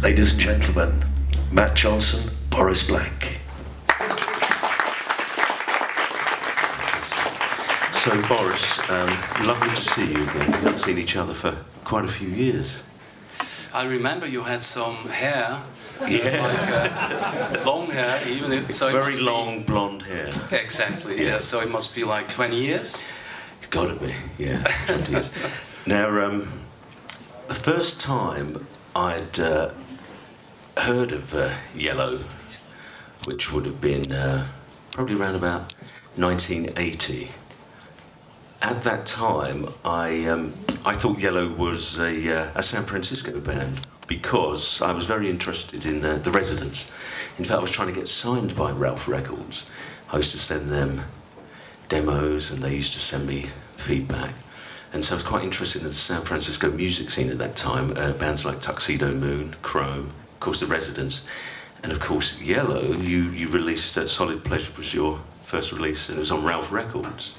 Ladies and gentlemen, Matt Johnson, Boris Blank. So Boris, lovely to see you again. We've not seen each other for quite a few years. I remember you had some hair, Yeah. like long hair even. So Very long blonde hair. Exactly, yeah. So it must be like 20 years? It's got to be, yeah, 20 years. Now, the first time I'd heard of Yello, which would have been probably around about 1980. At that time, I thought Yello was a San Francisco band because I was very interested in the residents. In fact, I was trying to get signed by Ralph Records. I used to send them demos and they used to send me feedback. And so I was quite interested in the San Francisco music scene at that time, bands like Tuxedo Moon, Chrome, of course the Residents, and of course Yello. You released Solid Pleasure was your first release, and it was on Ralph Records.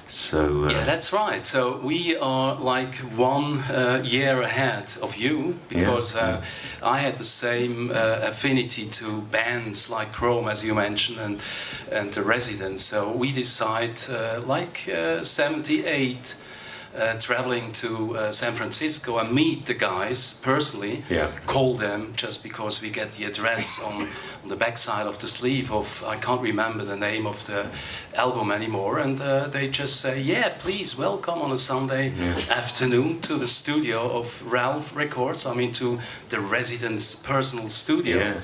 So yeah, that's right. So we are like 1 year ahead of you because I had the same affinity to bands like Chrome, as you mentioned, and the Residents. So we decide like 78. Traveling to San Francisco and meet the guys personally, call them just because we get the address on the backside of the sleeve of, I can't remember the name of the album anymore, and they just say, yeah, please welcome on a Sunday afternoon to the studio of Ralph Records, I mean to the Residents' personal studio.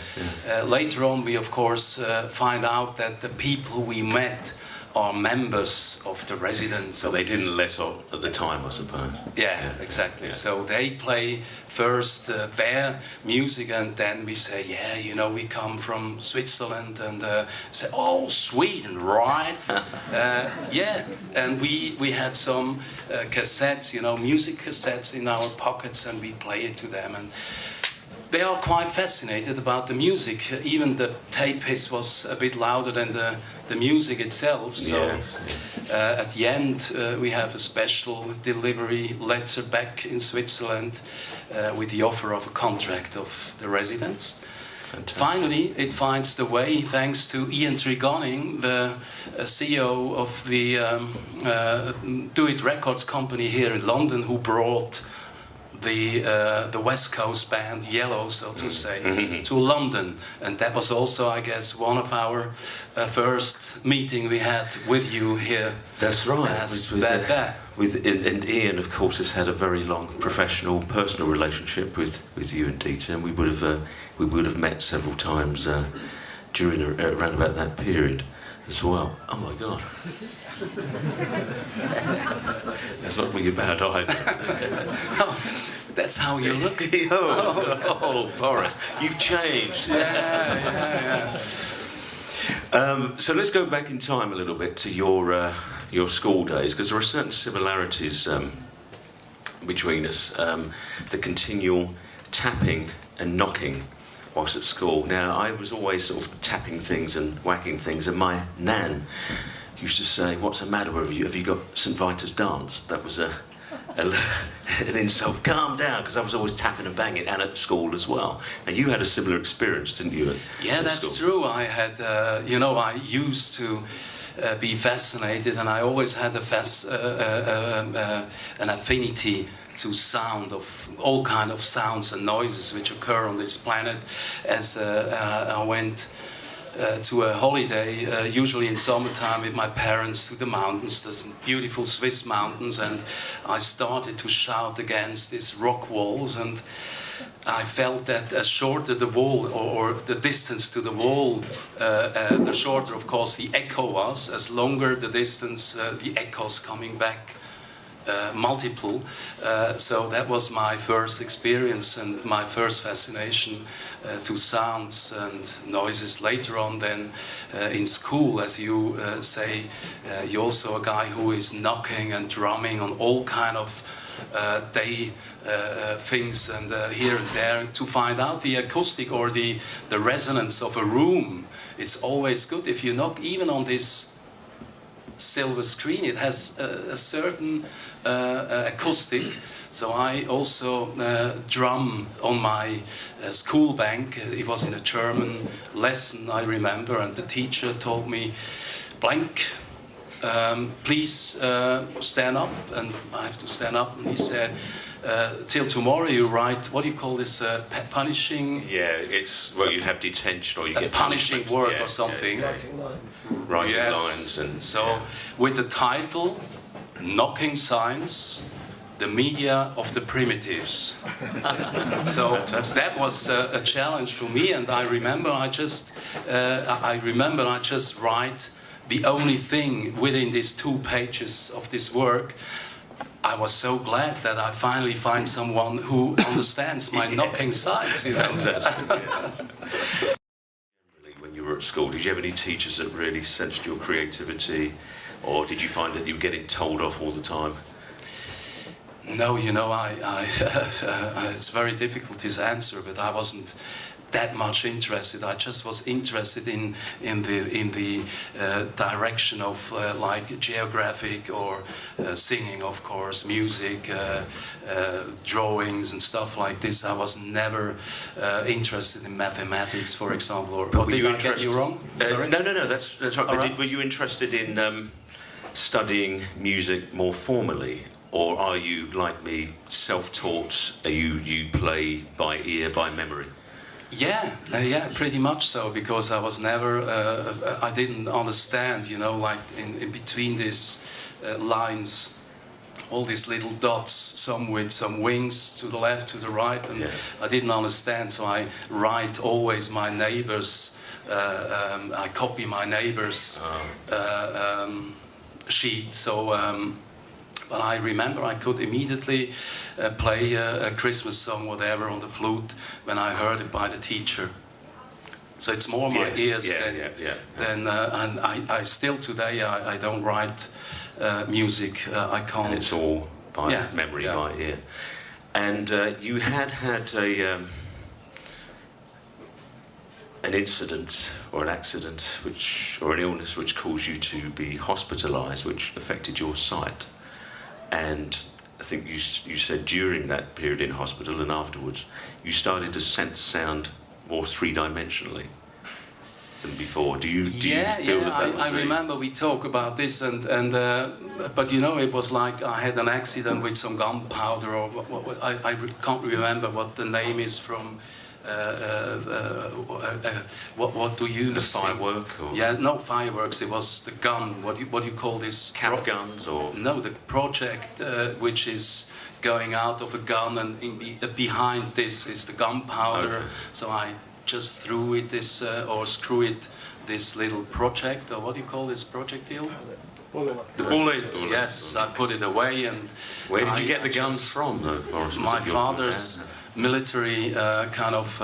Later on we of course find out that the people we met are members of the Residents. So they didn't let on at the time, I suppose. Yeah, exactly. Yeah. So they play first their music, and then we say, yeah, you know, we come from Switzerland, and say, oh, Sweden, right? Yeah, and we had some cassettes, you know, music cassettes in our pockets, and we play it to them, and they are quite fascinated about the music. Even the tape hiss was a bit louder than the music itself. So at the end we have a special delivery letter back in Switzerland with the offer of a contract of the Residents. Fantastic. Finally, it finds the way thanks to Ian Tregoning, the CEO of the Do It Records company here in London, who brought the West Coast band Yello, so to say, to London, and that was also, I guess, one of our first meeting we had with you here. That's right. And Ian, of course, has had a very long professional, personal relationship with you and Dieter, and we would have met several times during around about that period as well. Oh my God. That's not really bad either. Oh, that's how you look. Oh, Boris, you've changed. Yeah. So let's go back in time a little bit to your school days, because there are certain similarities between us. The continual tapping and knocking whilst at school. Now, I was always sort of tapping things and whacking things, and my nan used to say, "What's the matter with you? Have you got St. Vitus dance?" That was an insult. Calm down, because I was always tapping and banging, and at school as well. And you had a similar experience, didn't you? At that's school? True. I had, you know, I used to be fascinated, and I always had an affinity to sound, of all kind of sounds and noises which occur on this planet. As I went to a holiday, usually in summertime, with my parents to the mountains, those beautiful Swiss mountains, and I started to shout against these rock walls, and I felt that as shorter the wall, or the distance to the wall, the shorter, of course, the echo was, as longer the distance, the echoes coming back multiple. So that was my first experience and my first fascination to sounds and noises. Later on then in school, as you say, you're also a guy who is knocking and drumming on all kind of things and here and there to find out the acoustic or the resonance of a room. It's always good if you knock even on this silver screen. It has a certain acoustic. So I also drum on my school bank. It was in a German lesson, I remember, and the teacher told me, Blank, please stand up, and I have to stand up, and he said, till tomorrow you write, what do you call this, punishing? Yeah, it's, well, you'd have detention or you get punishing work or something. Yeah. Writing lines. Writing Yes. lines and... So, with the title, Knocking Signs, the Media of the Primitives. So that was a challenge for me, and I remember I just write the only thing within these 2 pages of this work. I was so glad that I finally find someone who understands my knocking signs. You know? Fantastic, yeah. When you were at school, did you have any teachers that really sensed your creativity, or did you find that you were getting told off all the time? No, you know, it's very difficult to answer, but I wasn't that much interested. I just was interested in the direction of like geographic or singing, of course, music, drawings and stuff like this. I was never interested in mathematics, for example. Or But did I get you wrong? Sorry? No, that's right. But right. were you interested in studying music more formally? Or are you, like me, self-taught? You play by ear, by memory? Yeah, pretty much so, because I was never, I didn't understand, you know, like in between these lines, all these little dots, some with some wings to the left, to the right, and I didn't understand, so I write always my neighbors, I copy my neighbors' sheet, so... But I remember I could immediately play a Christmas song, whatever, on the flute when I heard it by the teacher. So it's more my ears than and I still today I don't write music. I can't. And it's all by memory, by ear. And you had an incident or an accident, or an illness, which caused you to be hospitalised, which affected your sight. And I think you said during that period in hospital and afterwards, you started to sense sound more three-dimensionally than before. Do you feel that was I remember we talk about this, but you know, it was like I had an accident with some gunpowder, or I can't remember what the name is from. What do you use? The firework? Or? Yeah, no fireworks. It was the gun. What do you call this? Cap guns or? No, the project which is going out of a gun, and behind this is the gunpowder. Okay. So I just threw it or screw it this little project, or what do you call this projectile? Bullet. The bullet. Yes, I put it away. And where did you get the guns from, though, Boris? My father's military kind of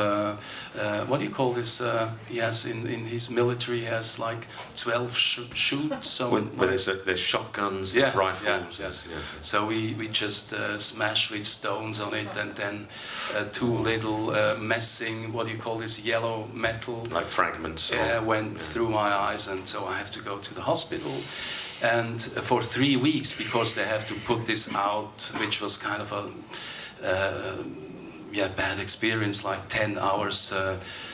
what do you call this? He has in his military, he has like 12 shoots. So there's shotguns, rifles. Yes. So we just smash with stones on it, and then 2 little messing, what do you call this, yellow metal, like fragments. Went through my eyes, and so I have to go to the hospital. And for 3 weeks, because they have to put this out, which was kind of a bad experience, like 10 hours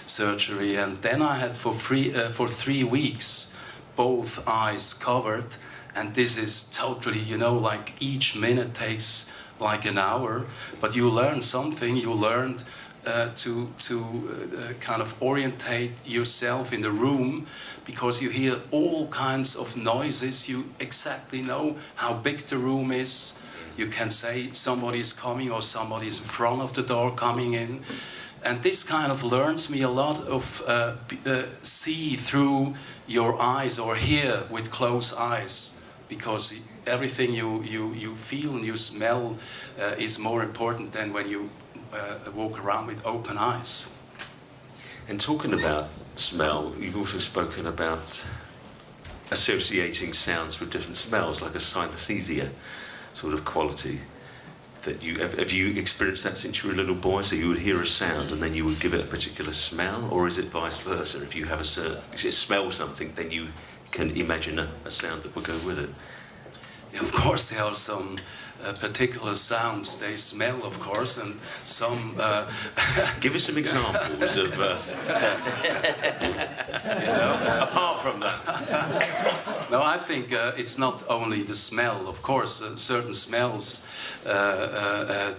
surgery. And then I had for 3 weeks both eyes covered, and this is totally, you know, like each minute takes like an hour, but you learn something. You learned to kind of orientate yourself in the room, because you hear all kinds of noises. You exactly know how big the room is. You can say somebody's coming, or somebody's in front of the door coming in. And this kind of learns me a lot of see through your eyes, or hear with closed eyes, because everything you feel and you smell is more important than when you walk around with open eyes. And talking about smell, you've also spoken about associating sounds with different smells, like a synesthesia sort of quality. That have you experienced that since you were a little boy? So you would hear a sound and then you would give it a particular smell, or is it vice versa? If you have if you smell something, then you can imagine a sound that would go with it. Yeah, of course, there are some particular sounds they smell, of course, and some. Give us some examples of. Apart from that. No, I think it's not only the smell. Of course, certain smells,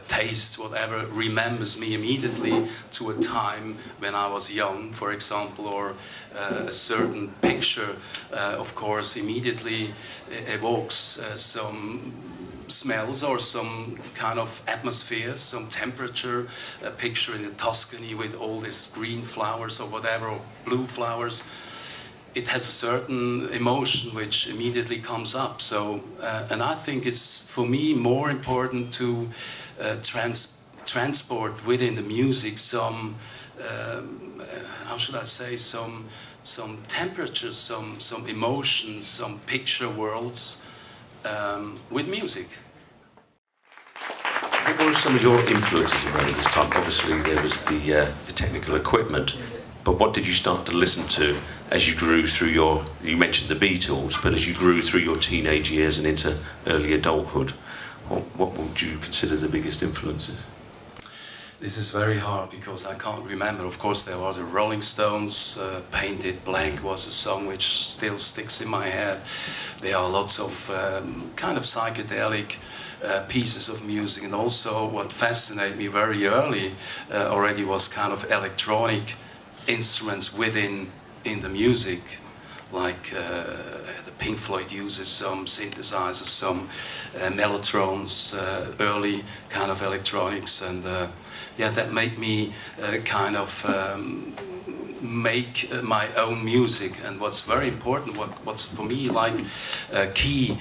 taste, whatever, remembers me immediately to a time when I was young, for example, or a certain picture, of course, immediately evokes some smells or some kind of atmosphere, some temperature, a picture in the Tuscany with all these green flowers or whatever, or blue flowers. It has a certain emotion which immediately comes up. So, and I think it's, for me, more important to transport within the music some, how should I say, some temperatures, some emotions, some picture worlds with music. What were some of your influences around this time? Obviously, there was the technical equipment, but what did you start to listen to as you grew through you mentioned the Beatles, but as you grew through your teenage years and into early adulthood, what would you consider the biggest influences? This is very hard because I can't remember. Of course, there were the Rolling Stones, Painted Black was a song which still sticks in my head. There are lots of kind of psychedelic pieces of music, and also what fascinated me very early already was kind of electronic instruments in the music, like the Pink Floyd uses some synthesizers, some mellotrons, early kind of electronics, and yeah, that made me kind of make my own music. And what's very important, what's for me like a key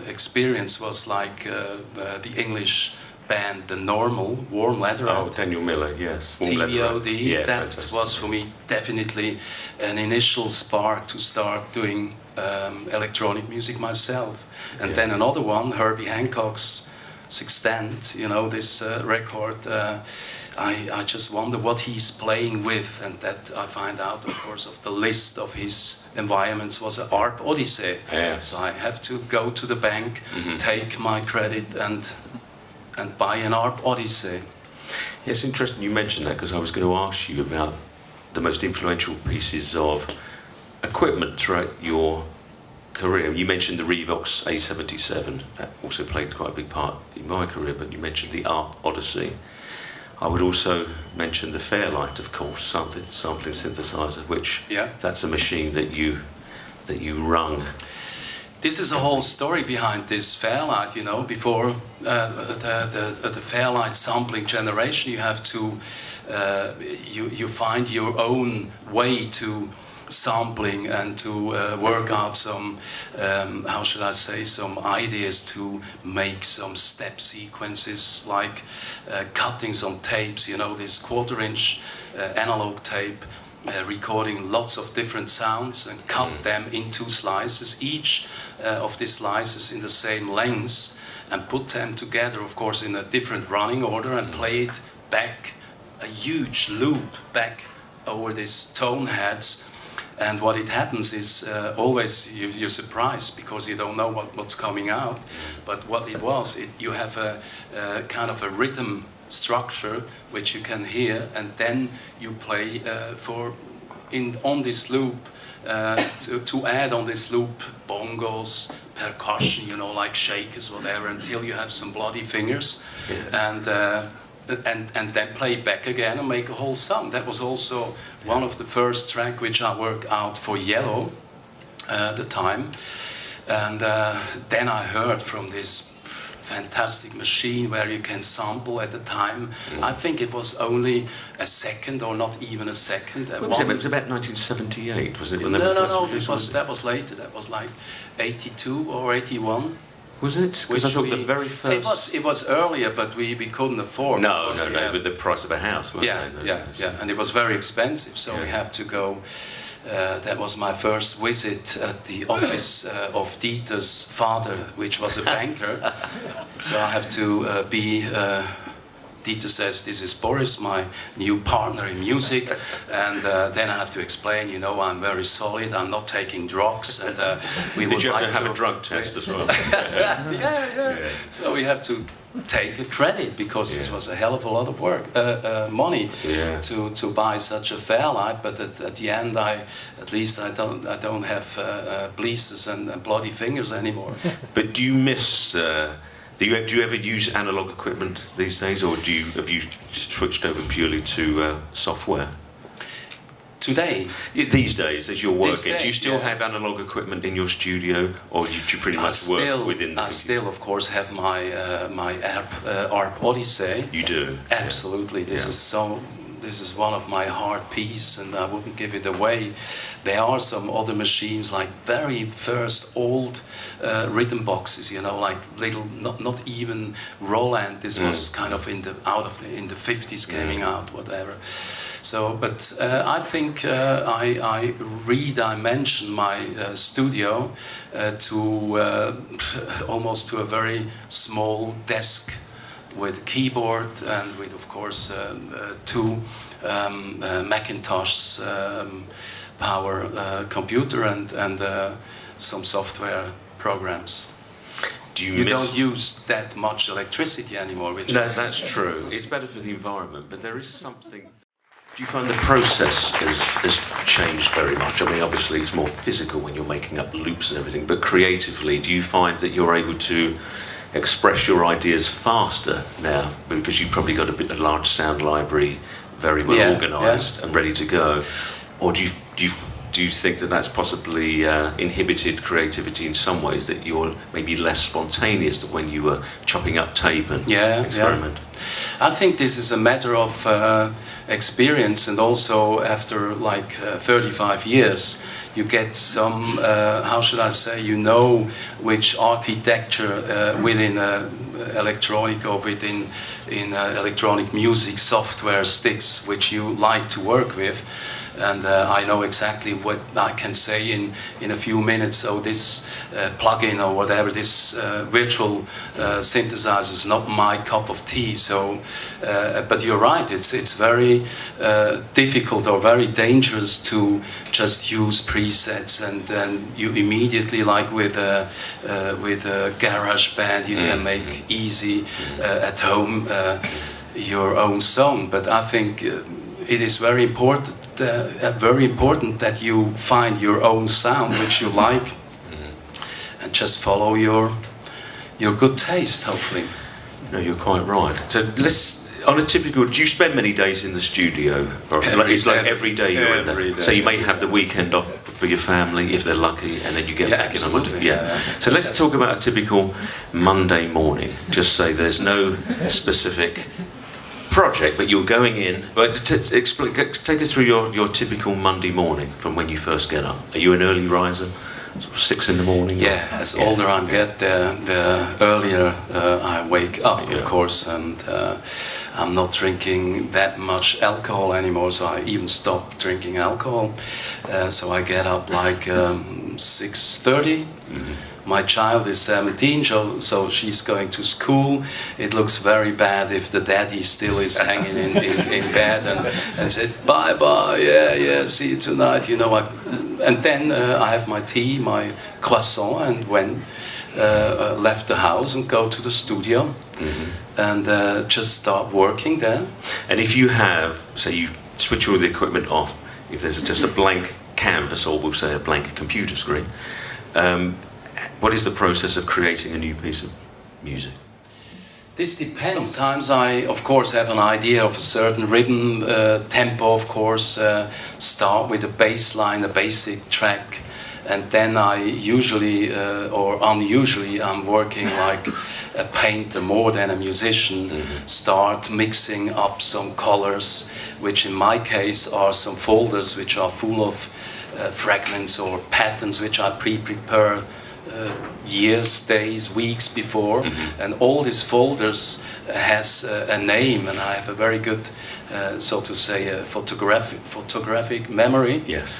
experience was like the English band, The Normal, Warm Leather. Oh, Daniel Miller, yes. TBOD, yeah, that fantastic. was for me definitely an initial spark to start doing electronic music myself. And then another one, Herbie Hancock's Sextant, you know, this record, I just wonder what he's playing with, and that I find out, of course, of the list of his environments was an ARP Odyssey. Yeah. So I have to go to the bank, take my credit and buy an ARP Odyssey. Yeah, it's interesting you mentioned that, because I was going to ask you about the most influential pieces of equipment throughout your career. You mentioned the Revox A77, that also played quite a big part in my career, but you mentioned the ARP Odyssey. I would also mention the Fairlight, of course, sampling synthesizer, which that's a machine that you rung. This is a whole story behind this Fairlight, you know. Before the Fairlight sampling generation, you have to you find your own way to sampling and to work out some, how should I say, some ideas to make some step sequences, like cuttings on tapes, you know, this 1/4-inch analog tape, recording lots of different sounds and cut them into slices, each of these slices in the same length, and put them together, of course, in a different running order, and play it back, a huge loop back over these tone heads. And what it happens is always you're surprised because you don't know what's coming out. But what it was, you have a kind of a rhythm structure which you can hear, and then you play on this loop to add on this loop bongos, percussion, you know, like shakers, whatever, until you have some bloody fingers, and then play it back again and make a whole song. That was also one of the first tracks which I worked out for Yello at the time. And then I heard from this fantastic machine where you can sample at the time. I think it was only a second or not even a second. It was about 1978, wasn't it? When That was later. That was like 82 or 81. Was it? Because I thought the very first... It was earlier, but we couldn't afford. No, with the price of a house, wasn't it? Yeah, and it was very expensive, so we have to go. That was my first visit at the office of Dieter's father, which was a banker. So I have to be... Dieter says, this is Boris, my new partner in music, and then I have to explain, you know, I'm very solid, I'm not taking drugs, and we would like to... Did you have to have a drug test as well? yeah. So we have to take a credit, because this was a hell of a lot of work, money to buy such a Fairlight, but at the end, at least I don't have blisters and bloody fingers anymore. But do you miss... Do you ever use analog equipment these days, or have you switched over purely to software? Today? These days, as you're working, do you still have analog equipment in your studio, or do you pretty much work within the... I still, of course, have my ARP Odyssey. You do? Absolutely. This is one of my heart pieces, and I wouldn't give it away. There are some other machines, like very first old rhythm boxes, you know, like little, not even Roland. This was kind of in the 50s coming out, whatever. So, but I think I redimensioned my studio to almost to a very small desk with a keyboard and with, of course, two Macintosh power computer and some software programs. You don't use that much electricity anymore, which no, that's true. It's better for the environment, but there is something... Do you find the process has changed very much? I mean, obviously it's more physical when you're making up loops and everything, but creatively, do you find that you're able to express your ideas faster now, because you've probably got a large sound library, very well organised and ready to go? Or do you think that that's possibly inhibited creativity in some ways, that you're maybe less spontaneous than when you were chopping up tape and experiment? I think this is a matter of experience, and also after like 35 years you get some, how should I say, you know which architecture within electronic or within electronic music software sticks, which you like to work with. And I know exactly what I can say in a few minutes. So this plugin or whatever, this virtual synthesizer is not my cup of tea. So, but you're right. It's very difficult or very dangerous to just use presets, and then you immediately, like with a garage band, you can make easy at home your own song. But I think it is very important. Very important that you find your own sound, which you like, and just follow your good taste, hopefully. No, you're quite right. So let's, on a typical, do you spend many days in the studio? Or it's like every day you're in there? So you may have the weekend off for your family, if they're lucky, and then you get back in on Monday. So let's talk about a typical Monday morning. Just say there's no specific project, but you're going in. But take us through your typical Monday morning from when you first get up. Are you an early riser? Sort of 6 in the morning? Yeah, as older I get, the earlier I wake up, of course, and I'm not drinking that much alcohol anymore, so I even stopped drinking alcohol. So I get up like 6:30. My child is 17, so she's going to school. It looks very bad if the daddy still is hanging in bed and said, bye, yeah, see you tonight, you know. And then I have my tea, my croissant, and left the house and go to the studio and just start working there. And if you have, say you switch all the equipment off, if there's just a blank canvas, or we'll say a blank computer screen, what is the process of creating a new piece of music? This depends. Sometimes I, of course, have an idea of a certain rhythm, tempo, of course, start with a bass line, a basic track, and then I usually, or unusually, I'm working like a painter more than a musician, start mixing up some colors, which in my case are some folders which are full of fragments or patterns which I prepare years, days, weeks before, and all these folders has a name, and I have a very good, so to say, photographic memory, yes.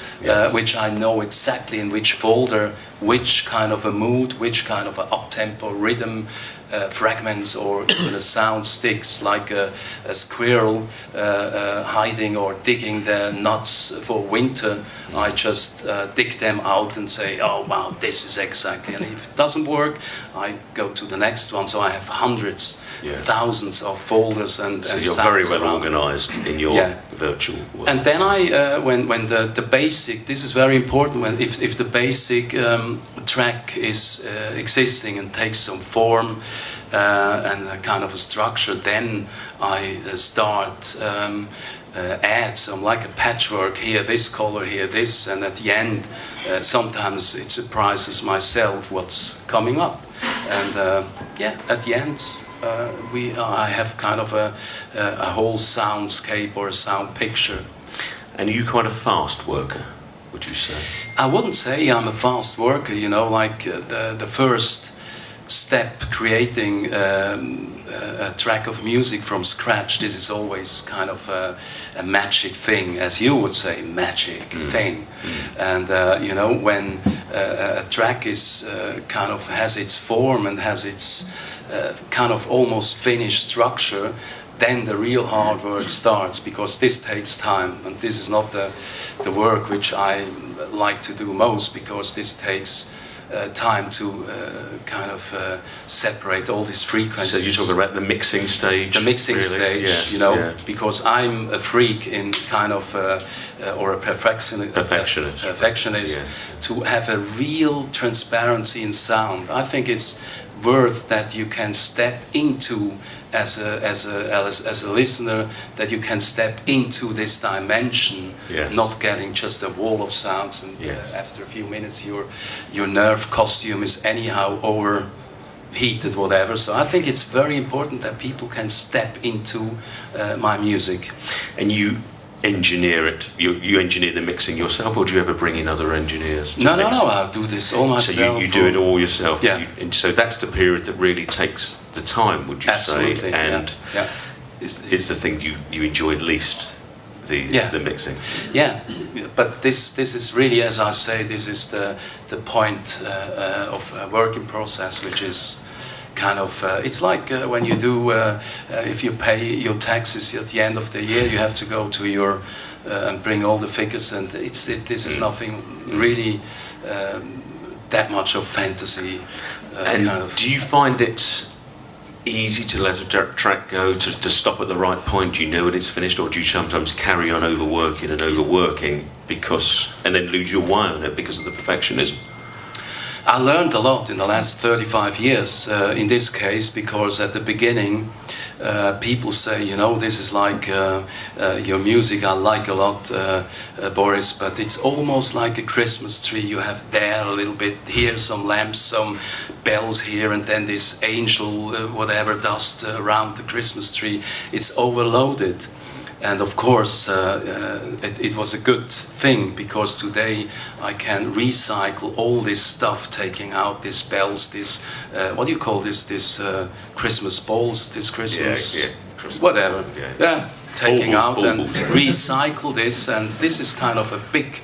which I know exactly in which folder, which kind of a mood, which kind of an up-tempo rhythm, fragments or even a sound sticks, like a squirrel hiding or digging their nuts for winter. I just dig them out and say, oh wow, this is exactly, and if it doesn't work, I go to the next one. So I have hundreds, thousands of folders and so and you're sounds very well around. organized in your virtual world. And then I, when the basic, this is very important, when if the basic track is existing and takes some form and a kind of a structure, then I start add some, like a patchwork, here this color, here this, and at the end sometimes it surprises myself what's coming up. And at the end I have kind of a whole soundscape or a sound picture. And are you quite a fast worker, would you say? I wouldn't say I'm a fast worker, you know, like the first step creating a track of music from scratch, this is always kind of a magic thing, as you would say, magic thing. And you know, when a track is kind of has its form and has its kind of almost finished structure, then the real hard work starts, because this takes time, and this is not the work which I like to do most, because this takes time to kind of separate all these frequencies. So you're talking about the mixing stage? The mixing really? stage, you know, because I'm a freak in kind of, or a perfectionist, to have a real transparency in sound. I think it's worth that you can step into as a listener, that you can step into this dimension, not getting just a wall of sounds, and after a few minutes your nerve costume is anyhow overheated, whatever. So I think it's very important that people can step into my music. And you engineer it, you engineer the mixing yourself, or do you ever bring in other engineers? No, I do this all myself. So you do it all yourself? Yeah. And so that's the period that really takes the time, would you Absolutely, say? And it's the thing you enjoy least, the mixing? Yeah, but this is really, as I say, this is the point of a working process, which is kind of, it's like when you do, if you pay your taxes at the end of the year, you have to go to your, and bring all the figures, and this is nothing really that much of fantasy. And kind of. Do you find it easy to let a track go, to stop at the right point? Do you know when it's finished, or do you sometimes carry on overworking and then lose your way on it because of the perfectionism? I learned a lot in the last 35 years in this case, because at the beginning people say, you know, this is like your music I like a lot, Boris, but it's almost like a Christmas tree. You have there a little bit, here some lamps, some bells here, and then this angel whatever dust around the Christmas tree. It's overloaded. And of course, it was a good thing, because today I can recycle all this stuff, taking out these bells, this, what do you call this, Christmas balls, this Christmas, whatever, taking out and recycle this, and this is kind of a big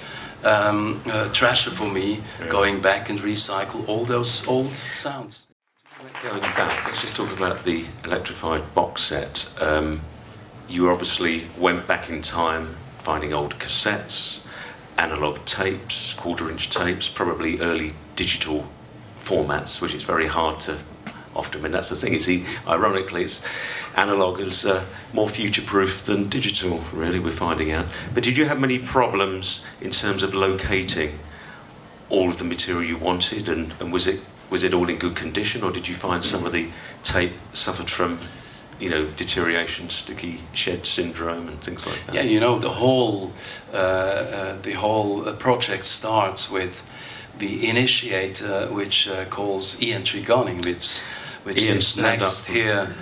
treasure for me, going back and recycle all those old sounds. Going back, let's just talk about the Electrified box set. You obviously went back in time, finding old cassettes, analog tapes, quarter-inch tapes, probably early digital formats, which is very hard to often. I mean, that's the thing. Ironically, it's analog is more future-proof than digital. Really, we're finding out. But did you have many problems in terms of locating all of the material you wanted, and was it all in good condition, or did you find some of the tape suffered from, you know, deterioration, sticky shed syndrome and things like that? Yeah, you know, the whole project starts with the initiator, which calls Ian Trigoning, which Ian, is stand next up. here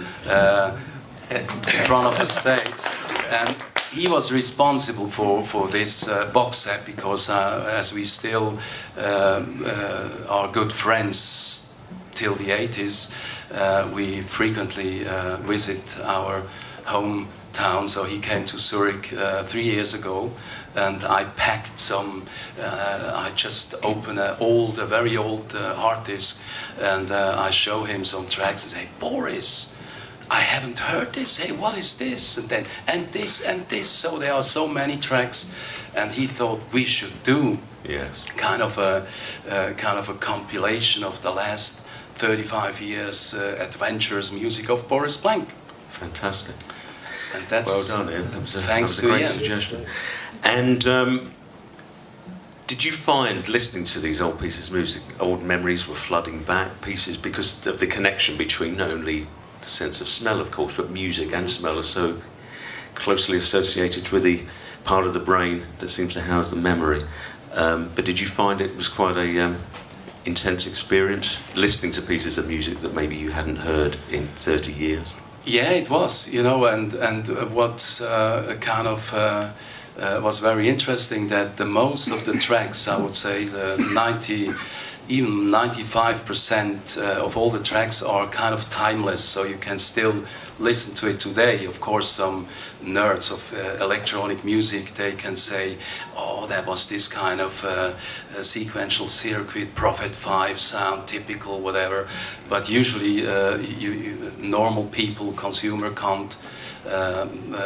in front of the stage. And he was responsible for this box set because as we still are good friends till the 80s, we frequently visit our hometown. So he came to Zurich 3 years ago, and I packed some, I just opened a very old hard disk, and I show him some tracks and say, Boris, I haven't heard this. Hey, what is this? And then, and this, and this. So there are so many tracks, and he thought we should do kind of a compilation of the last 35 years adventurous music of Boris Blank. Fantastic. And that's well done, Ian. That was thanks a great Ian. suggestion. And did you find, listening to these old pieces of music, old memories were flooding back, pieces, because of the connection between not only the sense of smell, of course, but music and smell are so closely associated with the part of the brain that seems to house the memory. But did you find it was quite a intense experience, listening to pieces of music that maybe you hadn't heard in 30 years? Yeah, it was, you know, and what kind of was very interesting, that the most of the tracks, I would say the 90, even 95% of all the tracks are kind of timeless, so you can still listen to it today. Of course, some nerds of electronic music, they can say, oh, that was this kind of sequential circuit, Prophet 5 sound, typical, whatever. But usually normal people, consumer, can't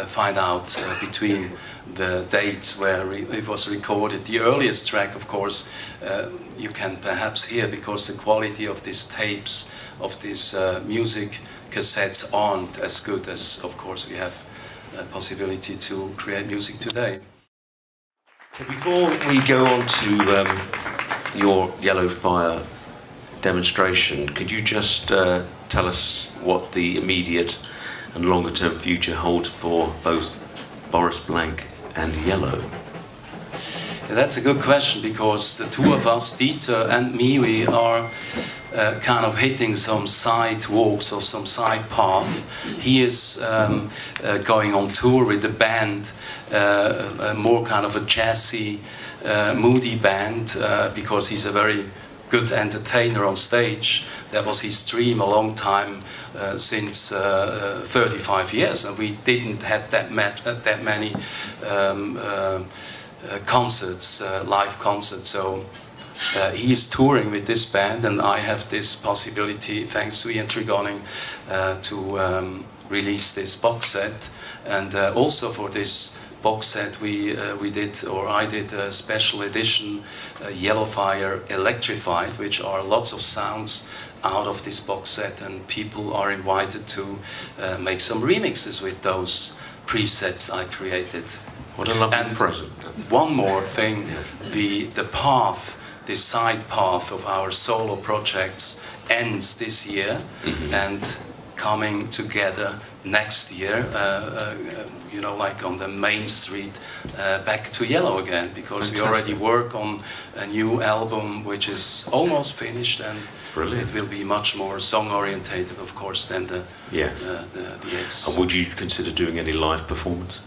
find out between the dates where it was recorded. The earliest track, of course, you can perhaps hear, because the quality of these tapes, of these music cassettes aren't as good as, of course, we have a possibility to create music today. So before we go on to your Yello Fire demonstration, could you just tell us what the immediate and longer term future holds for both Boris Blank and Yello? Yeah, that's a good question, because the two of us, Dieter and me, we are kind of hitting some side walks or some side path. He is going on tour with the band, more kind of a jazzy, moody band, because he's a very good entertainer on stage. That was his dream a long time, since 35 years, and we didn't have that many concerts, live concerts. So he is touring with this band, and I have this possibility, thanks to Ian Trigoning, to release this box set. And also for this box set I did a special edition, Yello Fire Electrified, which are lots of sounds out of this box set, and people are invited to make some remixes with those presets I created. What a lovely present. One more thing, the path, the side path of our solo projects ends this year, and coming together next year, you know, like on the main street, back to Yello again, because we already work on a new album which is almost finished, and it will be much more song orientated, of course, than the X. And would you consider doing any live performances?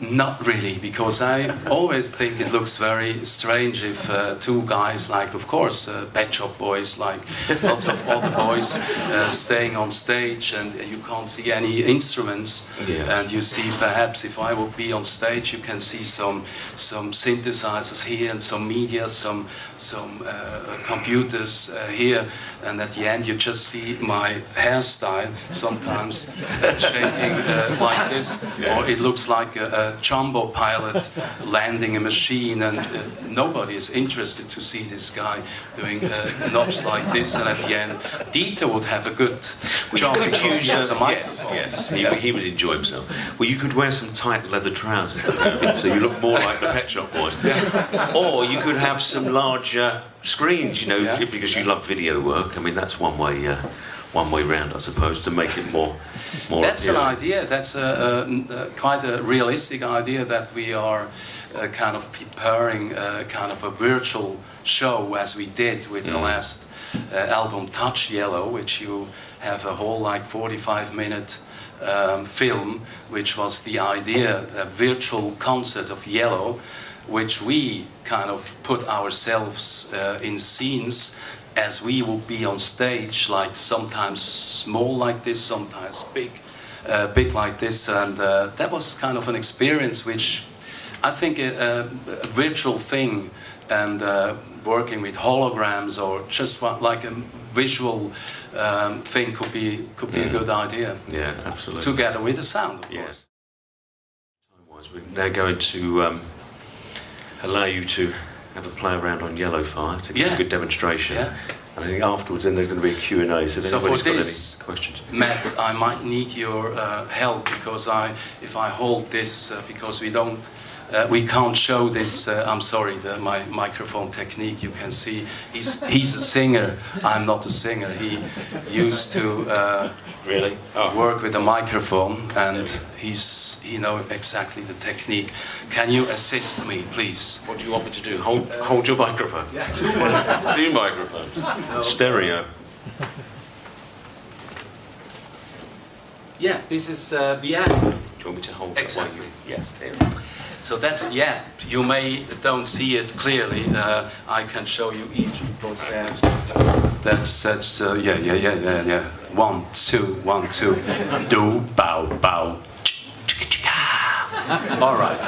Not really, because I always think it looks very strange if two guys, like, of course, Pet Shop Boys, like lots of other boys, staying on stage, and you can't see any instruments. And you see, perhaps if I would be on stage, you can see some synthesizers here, and some media, some computers here, and at the end you just see my hairstyle sometimes shaking like this, or it looks like a jumbo pilot landing a machine, and nobody is interested to see this guy doing knobs like this, and at the end Dieter would have a good job because he has a microphone. Yes, he would enjoy himself. Well, you could wear some tight leather trousers, so you look more like the Pet Shop Boys. Or you could have some larger screens, you know, because you love video work. I mean, that's one way round, I suppose, to make it more That's appealing. an idea. That's quite a realistic idea, that we are kind of preparing kind of a virtual show, as we did with the last album Touch Yellow, which you have a whole like 45-minute film, which was the idea, a virtual concert of Yellow, which we kind of put ourselves in scenes as we would be on stage, like sometimes small like this, sometimes big like this, and that was kind of an experience which I think a virtual thing, and working with holograms or just like a visual thing could be a good idea. Yeah, absolutely. Together with the sound, of course. Time-wise, we're now going to allow you to have a play around on Yello Fire to give a good demonstration. Yeah. And I think afterwards then there's going to be a Q&A, so if anybody's got any questions. Matt, I might need your help, because if I hold this, because we can't show this, I'm sorry, my microphone technique, you can see, he's a singer, I'm not a singer. He used to really work with a microphone, and he knows exactly the technique. Can you assist me, please? What do you want me to do? Hold your microphone? Yeah, two microphones. No. Stereo. Yeah, this is the app. Do you want me to hold exactly? Yes. Here. So that's the app. You don't see it clearly. I can show you each, because that's yeah. 1, 2, 1, 2. Do bow bow. All right.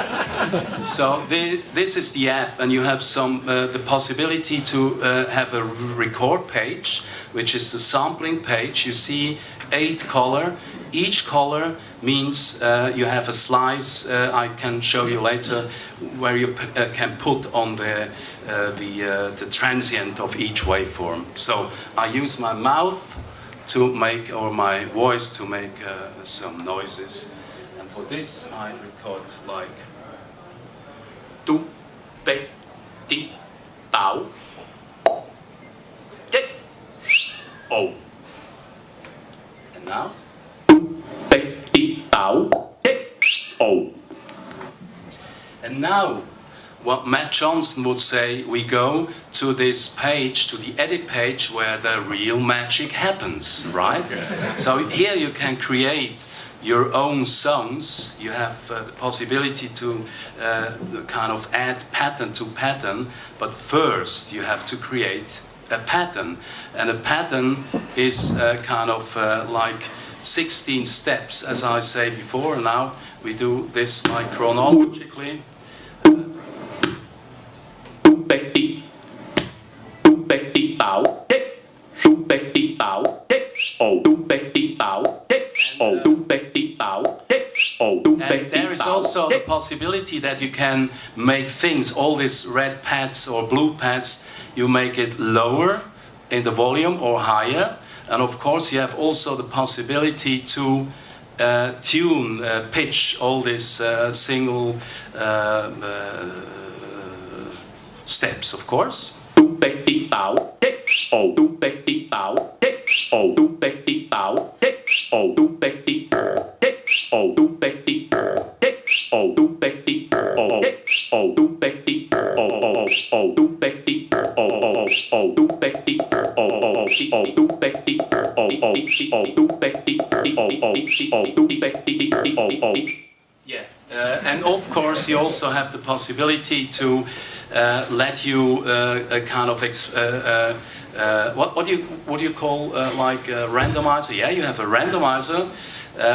So this is the app, and you have the possibility to have a record page, which is the sampling page. You see 8 color. Each color means you have a slice. I can show you later where you can put on the transient of each waveform. So I use my mouth to make, or my voice to make some noises. And for this I record like do, be, di, bow, di, oh. And now oh. And now, what Matt Johnson would say, we go to this page, to the edit page, where the real magic happens, right? So here you can create your own songs. You have the possibility to kind of add pattern to pattern, but first you have to create a pattern. And a pattern is kind of like 16 steps, as I say before. Now we do this like chronologically. And there is also the possibility that you can make things, all these red pads or blue pads, you make it lower in the volume or higher. And of course you have also the possibility to tune, pitch all these single steps, of course. Yeah, and of course you also have the possibility to let you kind of what do you call like a randomizer? Yeah, you have a randomizer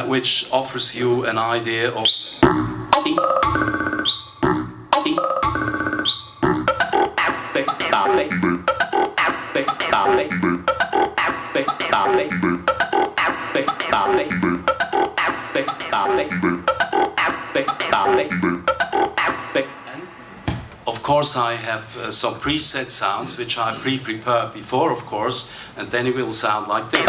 which offers you an idea of. Of course, I have some preset sounds which I pre-prepared before, of course, and then it will sound like this.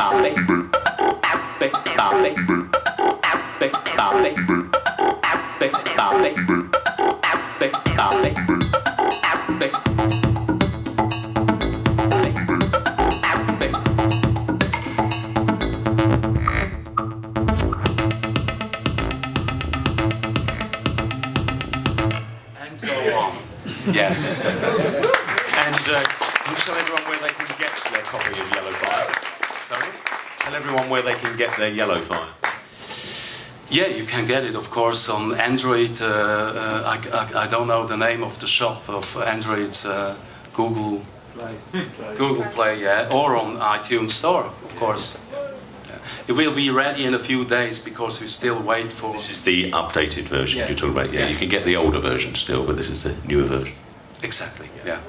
And so on. Yes. And Can you tell everyone where they can get their copy of Yello Fire? Sorry? Tell everyone where they can get their Yello Fire. Yeah, you can get it, of course, on Android. I don't know the name of the shop of Android's Google Play, yeah, or on iTunes Store, of course. It will be ready in a few days because we still wait for... This is the updated version you're talking about. Yeah, you can get the older version still, but this is the newer version. Exactly, yeah.